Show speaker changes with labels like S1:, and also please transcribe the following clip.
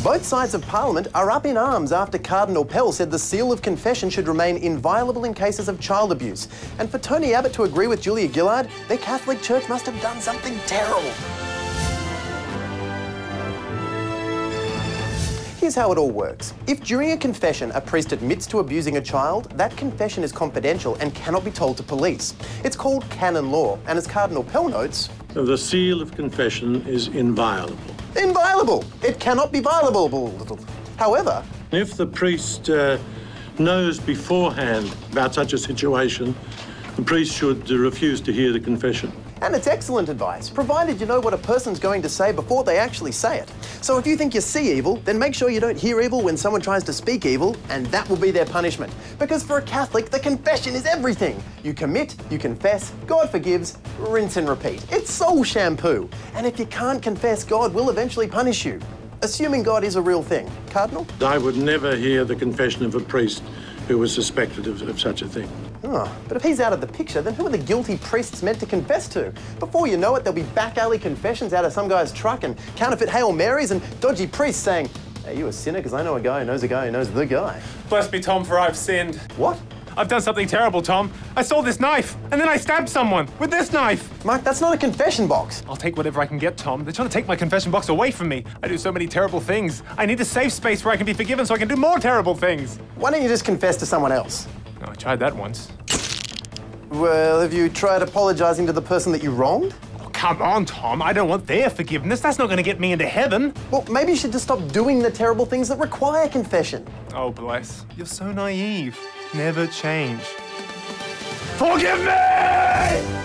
S1: Both sides of Parliament are up in arms after Cardinal Pell said the seal of confession should remain inviolable in cases of child abuse. And for Tony Abbott to agree with Julia Gillard, their Catholic Church must have done something terrible. Here's how it all works. If during a confession a priest admits to abusing a child, that confession is confidential and cannot be told to police. It's called canon law, and as Cardinal Pell notes,
S2: the seal of confession is inviolable.
S1: Inviolable! It cannot be violable. However,
S2: if the priest knows beforehand about such a situation, the priest should refuse to hear the confession.
S1: And it's excellent advice, provided you know what a person's going to say before they actually say it. So if you think you see evil, then make sure you don't hear evil when someone tries to speak evil, and that will be their punishment. Because for a Catholic, the confession is everything. You commit, you confess, God forgives, rinse and repeat. It's soul shampoo. And if you can't confess, God will eventually punish you. Assuming God is a real thing. Cardinal?
S2: I would never hear the confession of a priest who was suspected of such a thing.
S1: Oh, but if he's out of the picture, then who are the guilty priests meant to confess to? Before you know it, there'll be back alley confessions out of some guy's truck and counterfeit Hail Marys and dodgy priests saying, "Hey, you a sinner? Because I know a guy who knows the guy."
S3: Bless me, Tom, for I've sinned.
S1: What?
S3: I've done something terrible, Tom. I stole this knife, and then I stabbed someone with this knife.
S1: Mark, that's not a confession box.
S3: I'll take whatever I can get, Tom. They're trying to take my confession box away from me. I do so many terrible things. I need a safe space where I can be forgiven so I can do more terrible things.
S1: Why don't you just confess to someone else?
S3: Oh, I tried that once.
S1: Well, have you tried apologizing to the person that you wronged?
S3: Oh, come on, Tom. I don't want their forgiveness. That's not going to get me into heaven.
S1: Well, maybe you should just stop doing the terrible things that require confession.
S3: Oh, bless. You're so naive. Never change. Forgive me!